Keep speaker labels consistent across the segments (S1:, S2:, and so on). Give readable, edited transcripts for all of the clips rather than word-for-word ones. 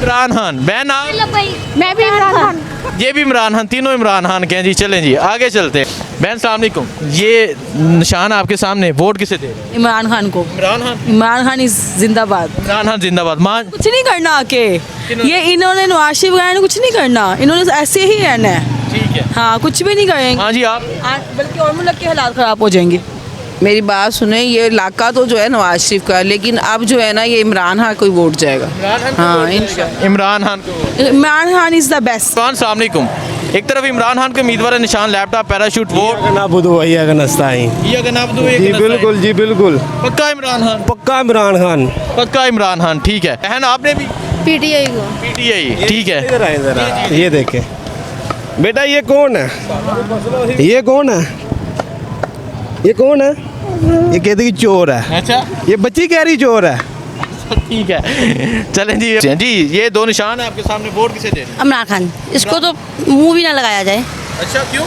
S1: इमरान खान। बहन आप?
S2: मैं भी इमरान खान।
S1: ये भी इमरान खान, तीनों इमरान खान के हैं जी। चलें जी आगे चलते हैं। बहन सलाम अलैकुम, ये निशान आपके सामने, वोट किसे दे रहे हैं?
S3: इमरान खान को।
S1: इमरान खान।
S3: इमरान खान इज जिंदाबाद।
S1: इमरान खान जिंदाबाद। मां
S3: कुछ नहीं करना आके, ये इन्होंने नवाज शरीफ वगैरह ने कुछ नहीं करना, इन्होंने ऐसे ही रहना है।
S1: ठीक है।
S3: हाँ, कुछ भी नहीं करेंगे।
S1: हाँ जी आप?
S3: बल्कि और मुल्क के हालात ख़राब हो जाएंगे।
S4: मेरी बात सुने, ये इलाका तो जो है नवाज शरीफ का, लेकिन अब जो है ना ये इमरान खान को ही वोट जाएगा। हाँ,
S1: इमरान खान को।
S3: Imran Khan is the best.
S1: अस्सलाम वालेकुम। एक तरफ इमरान खान के उम्मीदवार है, निशान लैपटॉप पैराशूट वोट।
S5: ना बुदू भैया का नस्ता ही जी बिल्कुल जी बिल्कुल
S1: पक्का इमरान खान।
S5: पक्का इमरान खान।
S1: पक्का इमरान खान। ठीक है। बहन आपने भी?
S2: पीटीआई को।
S1: पीटीआई। ठीक है।
S5: इधर आए जरा, ये देखे बेटा, ये कौन है? ये कौन है? ये कौन है? ये कहती कि चोर है।
S1: अच्छा
S5: ये बच्ची कह रही चोर है।
S1: ठीक है। चलें जी। जी ये दो निशान है आपके सामने, वोट किसे दे रहे हैं?
S6: इमरान खान, इसको तो मुंह भी ना लगाया जाए,
S1: अच्छा क्यों?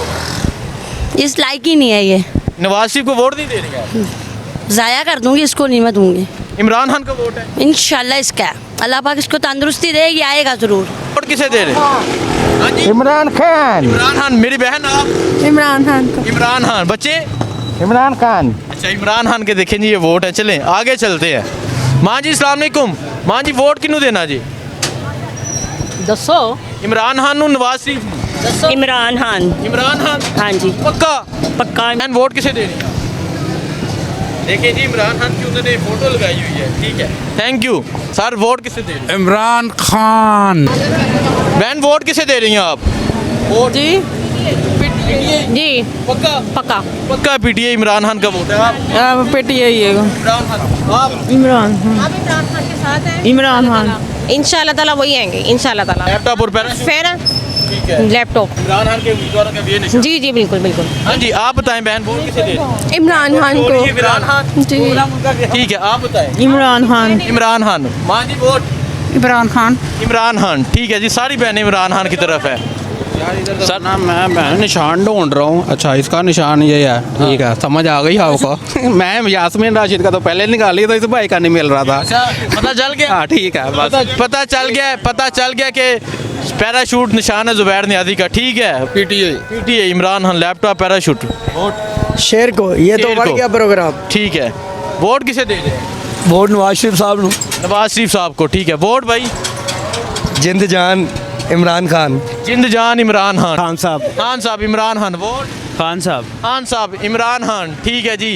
S6: इस लायक ही नहीं है ये।
S1: नवाज शरीफ को वोट नहीं दे रही आप?
S6: ज़ाया कर दूंगी, इसको नहीं मैं दूंगी।
S1: इमरान खान का वोट है।
S6: इंशाल्लाह इसका है। अल्लाह पाक इसको तंदुरुस्ती देगी, आएगा ज़रूर।
S1: वोट किसे दे रहे हैं? हाँ जी
S5: इमरान खान।
S1: इमरान खान। मेरी बहन आप?
S2: इमरान खान को।
S1: इमरान खान। बच्चे?
S5: इमरान खान।
S1: अच्छा इमरान खान के देखें जी, ये वोट है। चलें आगे चलते हैं। माँ जी अस्सलाम वालेकुम। माँ जी वोट किनू देना जी?
S3: दसो।
S1: इमरान खान नू, नवाज शरीफ नू?
S6: इमरान खान।
S1: इमरान खान।
S6: हाँ जी,
S1: पक्का?
S6: पक्का।
S1: बहन वोट किसे दे रही है? देखिए जी इमरान खान की उन्होंने फोटो लगाई हुई है। ठीक है, थैंक यू। सर वोट किसे दे रही है?
S7: इमरान खान।
S1: बहन वोट किसे दे रही हैं आप? वोट
S3: जी
S6: जी
S1: पक्का?
S6: पक्का।
S1: पक्का पीटीआई इमरान खान का वोट है। आप?
S3: पीटीआई है।
S1: इमरान खान। आप?
S3: इमरान खान। इमरान खान।
S6: इंशाल्लाह ताला वही आएंगे, इंशाल्लाह ताला।
S1: लैपटॉप और पैराशूट।
S6: फिर
S1: ठीक है।
S6: लैपटॉप।
S1: इमरान खान के उम्मीदवारों का ये निशान।
S6: जी जी बिल्कुल बिल्कुल।
S1: हाँ जी आप बताएं बहन वोट किसे दे रही हैं?
S2: इमरान खान को।
S1: इमरान खान।
S2: जी।
S1: ठीक है आप बताएं।
S3: इमरान खान।
S1: इमरान खान। माँ जी वोट?
S3: इमरान खान।
S1: इमरान खान। ठीक है जी, सारी बहनें इमरान खान की तरफ है।
S7: सर ना मैं निशान ढूंढ रहा हूँ। अच्छा इसका निशान ये है। ठीक है, समझ आ गई आपको। मैं यास्मीन राशिद का तो पहले निकाली, तो इस भाई का नहीं मिल रहा था।
S1: पता चल गया?
S7: हाँ ठीक है बस।
S1: पता चल गया कि पैराशूट निशान है जुबैर नियाज़ी का। ठीक है। PTI Imran Khan laptop parachute.
S5: शेर को, ये तो
S1: शेर
S5: बढ़
S1: को।
S5: गया प्रोग्राम।
S1: ठीक है। वोट किसे दे रहे हैं?
S5: वोट नवाज शरीफ साहब ਨੂੰ।
S1: नवाज शरीफ साहब को। ठीक है। वोट भाई?
S5: जिंद जान इमरान खान।
S1: जिंद जान इमरान खान।
S5: खान साहब।
S1: खान साहब इमरान खान। वोट?
S5: खान साहब।
S1: खान साहब इमरान खान। ठीक है जी।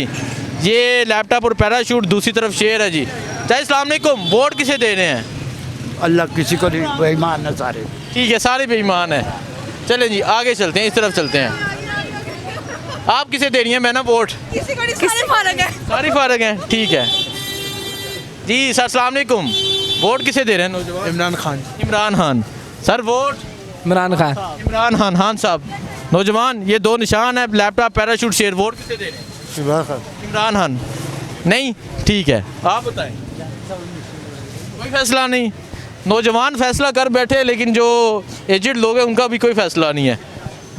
S1: ये लैपटॉप और पैराशूट, दूसरी तरफ शेर है जी। चाहे अस्सलाम वालेकुम। वोट किसे दे रहे हैं?
S5: अल्लाह किसी को नहीं, बेईमान है सारे।
S1: ठीक है, सारे बेईमान हैं। चलें जी आगे चलते हैं, इस तरफ चलते हैं। आप किसे दे रही हैं? मैं ना वोट सारी फारग हैं। ठीक है जी। सर अस्सलाम वालेकुम। वोट किसे दे रहे हैं नौजवान?
S5: इमरान खान।
S1: इमरान खान। Sir vote?
S5: इमरान खान।
S1: इमरान खान। खान साहब। नौजवान ये दो निशान है, लैपटॉप पैराशूट शेर। वोट किसे दे रहे हैं?
S5: इमरान खान।
S1: इमरान खान। नहीं? ठीक है आप बताएं। कोई फैसला नहीं? नौजवान फैसला कर बैठे, लेकिन जो एजेड लोग हैं उनका भी कोई फैसला नहीं है।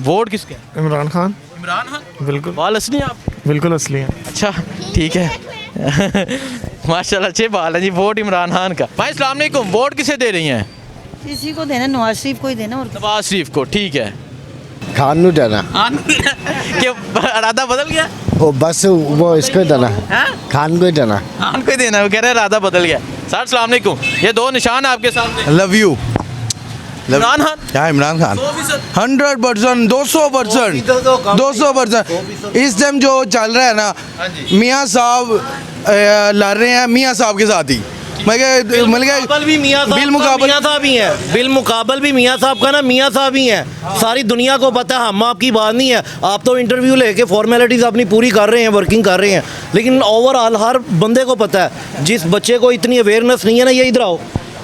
S1: वोट किसका है?
S5: इमरान खान।
S1: इमरान खान।
S5: बिल्कुल।
S1: बाल असली आप?
S5: बिल्कुल असली है।
S1: अच्छा ठीक है। माशाल्लाह अच्छे बाल है जी। वोट इमरान खान का। भाई अस्सलाम वालेकुम। वोट किसे दे रही हैं?
S3: इसी को देना, नवाज शरीफ को ही देना। और
S1: नवाज शरीफ को। ठीक है।
S8: खान नू देना।
S1: क्या इरादा बदल गया?
S8: वो बस वो इसको देना। खान को ही देना।
S1: खान को ही देना। वो कह रहे हैं इरादा बदल गया। सर अस्सलाम वालेकुम। ये दो निशान है आपके सामने।
S9: Love you.
S1: इमरान खान।
S9: क्या इमरान खान? 100%, 200%, 200%। इस टाइम जो चल रहा है ना, मियाँ साहब लड़ रहे हैं मियाँ साहब के साथ ही।
S10: बिलमुकाबल भी मियाँ साहब ही है। बिलमुकाबल भी मियाँ साहब का ना मियाँ साहब ही हैं। सारी दुनिया को पता है, हम आपकी बात नहीं है। आप तो इंटरव्यू लेके फॉर्मेलिटीज़ अपनी पूरी कर रहे हैं, वर्किंग कर रहे हैं, लेकिन ओवरऑल हर बंदे को पता है। जिस बच्चे को इतनी अवेयरनेस नहीं है ना, ये इधर आओ,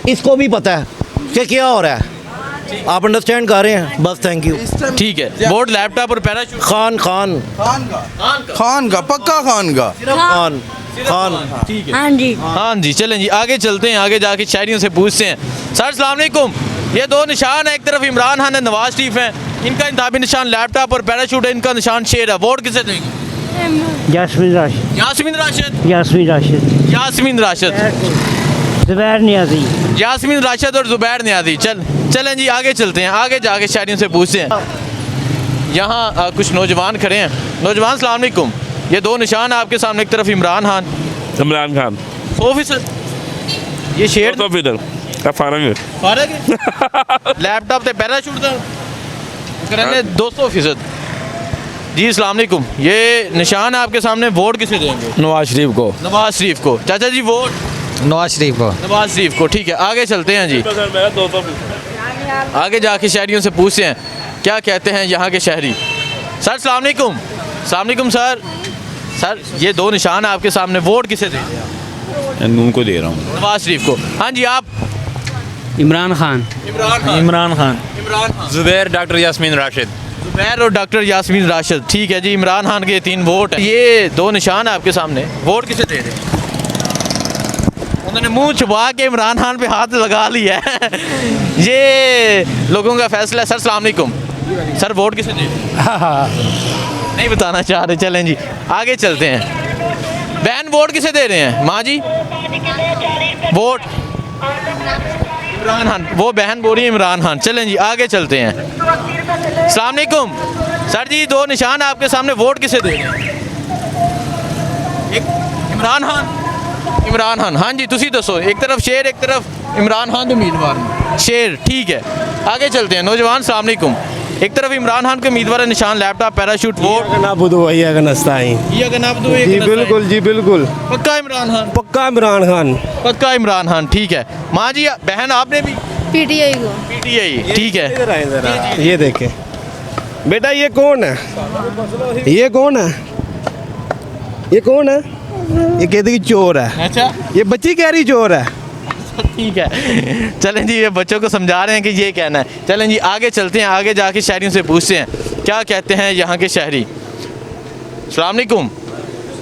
S10: इसको भी पता है कि क्या हो रहा है। आप अंडरस्टैंड कर रहे हैं, बस थैंक यू।
S1: ठीक है। वोट लैपटॉप और पैराशूट।
S10: खान
S9: खान का पक्का खान का।
S10: खान खान।
S1: ठीक है।
S6: हाँ जी।
S1: हाँ जी चलें जी आगे चलते हैं। आगे जाके शायरियों से पूछते हैं। सर अस्सलाम वालेकुम। ये दो निशान है, एक तरफ इमरान खान है, नवाज शरीफ है। इनका इंतखाबी निशान लैपटॉप और पैराशूट है, इनका निशान शेर है। वोट किसे देंगे?
S5: यास्मीन राशिद।
S1: यास्मीन राशिद।
S5: यास्मीन राशिद।
S1: यास्मीन राशिद।
S11: जुबैर नियाजी।
S1: यास्मीन राशिद और जुबैर नियाजी। चलें जी आगे चलते हैं, आगे जाके शहरियों से पूछते हैं। यहाँ कुछ नौजवान खड़े हैं। नौजवान सलाम अलैकुम। ये दो निशान आपके सामने, एक तरफ इमरान खान, 100%। ये शेर
S12: तो फिर फारग
S1: लैपटॉप ते पैराशूट दा करने 200%। जी अस्सलाम वालेकुम। ये निशान आपके सामने, वोट किसे देंगे?
S12: नवाज शरीफ को।
S1: नवाज शरीफ को। चाचा जी वोट
S8: नवाज शरीफ को।
S1: नवाज शरीफ को। ठीक है आगे चलते हैं जी, आगे जाके शहरियों से पूछते हैं क्या कहते हैं यहाँ के शहरी। सर अस्सलाम वालेकुम। अस्सलाम वालेकुम सर। सर ये दो निशान आपके सामने, वोट किसे देंगे?
S12: उनको दे रहा हूँ,
S1: नवाज शरीफ को। हाँ जी आप?
S11: इमरान खान।
S1: इमरान खान।
S7: जुबैर डॉक्टर यास्मीन राशिद।
S1: जुबैर और डॉक्टर यास्मीन राशिद। ठीक है जी, इमरान खान के 3 वोट हैं। ये दो निशान आपके सामने, वोट किसे दे रहे हैं? उन्होंने मुंह छुपा के इमरान खान पे हाथ लगा लिया है। ये लोगों का फैसला है। सर अस्सलाम वालेकुम। सर वोट किसे दे रहे हैं? नहीं बताना चाह रहे। चलें जी आगे चलते हैं। बहन वोट किसे दे रहे हैं? माँ जी वोट इमरान खान। वो बहन बोल रही है इमरान खान। चलें जी आगे चलते हैं। अस्सलाम वालेकुम। सर जी दो निशान आपके सामने, वोट किसे दे रहे हैं? एक इमरान खान। इमरान खान। हाँ जी तुसी दसो, एक तरफ शेर एक तरफ इमरान खान के उम्मीदवार। शेर। ठीक है आगे चलते हैं। नौजवान अस्सलाम वालेकुम। एक तरफ इमरान खान के उम्मीदवार निशान, लैपटॉप, पैराशूट, वोट।
S5: जी बिल्कुल, जी बिल्कुल।
S1: पक्का इमरान खान।
S5: पक्का इमरान खान।
S1: पक्का इमरान खान। ठीक है माँ जी, बहन आपने भी?
S2: पीटीआई को।
S1: पीटीआई। ठीक है
S5: इधर आए जरा, ये देखें बेटा, ये कौन है? ये कौन है? ये कौन है? ये कहते कि चोर है।
S1: अच्छा
S5: ये बच्ची कह रही चोर है।
S1: ठीक है चलें जी, ये बच्चों को समझा रहे हैं कि ये कहना है। चलें जी आगे चलते हैं, आगे जाके शहरियों से पूछते हैं क्या कहते हैं यहाँ के शहरी। अस्सलाम वालेकुम।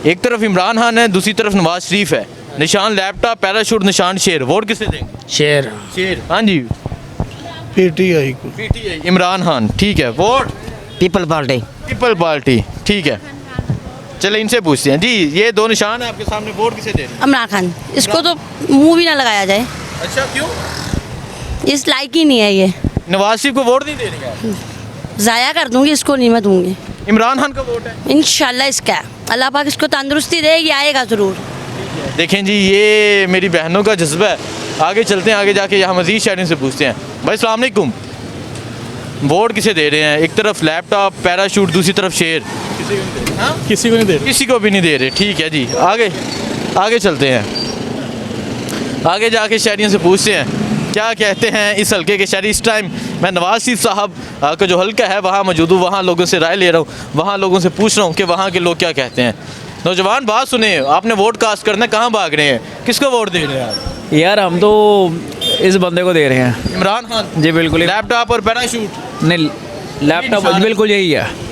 S1: एक तरफ इमरान खान है, दूसरी तरफ नवाज शरीफ है। निशान लैपटॉप, पैराशूट, निशान शेर। वोट किसे देंगे?
S11: शेर।
S1: शेर। हाँ जी
S5: पीटीआई को।
S1: पीटीआई इमरान खान। ठीक है vote
S11: people party.
S1: People party. ठीक है चले इनसे पूछते हैं। जी ये दो निशान है आपके सामने, वोट किसे दे रहे हैं?
S6: इमरान खान। इसको तो मुंह भी ना लगाया जाए,
S1: अच्छा क्यों?
S6: इस लायक ही नहीं है ये।
S1: नवाज शरीफ को वोट नहीं दे रही आप?
S6: ज़ाया कर दूंगी, इसको नहीं मैं दूंगी।
S1: इमरान खान का वोट है।
S6: इंशाल्लाह इसका है। अल्लाह पाक इसको तंदुरुस्ती देगी, आएगा ज़रूर।
S1: देखें जी ये मेरी बहनों का जज्बा है। आगे चलते हैं, आगे जाके यहाँ मज़ीद शहरियों से पूछते हैं। भाई अस्सलाम वालेकुम। वोट किसे दे रहे हैं? एक तरफ लैपटॉप, पैराशूट, दूसरी तरफ शेर।
S5: किसी को नहीं दे
S1: किसी को भी नहीं दे रहे। ठीक है जी आगे आगे चलते हैं, आगे जाके शहरियों से पूछते हैं क्या कहते हैं इस हल्के के शहरी। इस टाइम मैं नवाज शरीफ साहब का जो हल्का है वहाँ मौजूद हूँ, वहाँ लोगों से राय ले रहा हूँ, वहाँ लोगों से पूछ रहा हूँ कि वहाँ के लोग क्या कहते हैं। नौजवान बात सुने, आपने वोट कास्ट करना है, कहाँ भाग रहे हैं? किसको वोट दे रहे हैं आप?
S11: यार हम तो इस बंदे को दे रहे हैं,
S1: इमरान खान।
S11: जी बिल्कुल।
S1: लैपटॉप और पैराशूट?
S11: नहीं, लैपटॉप बिल्कुल यही है।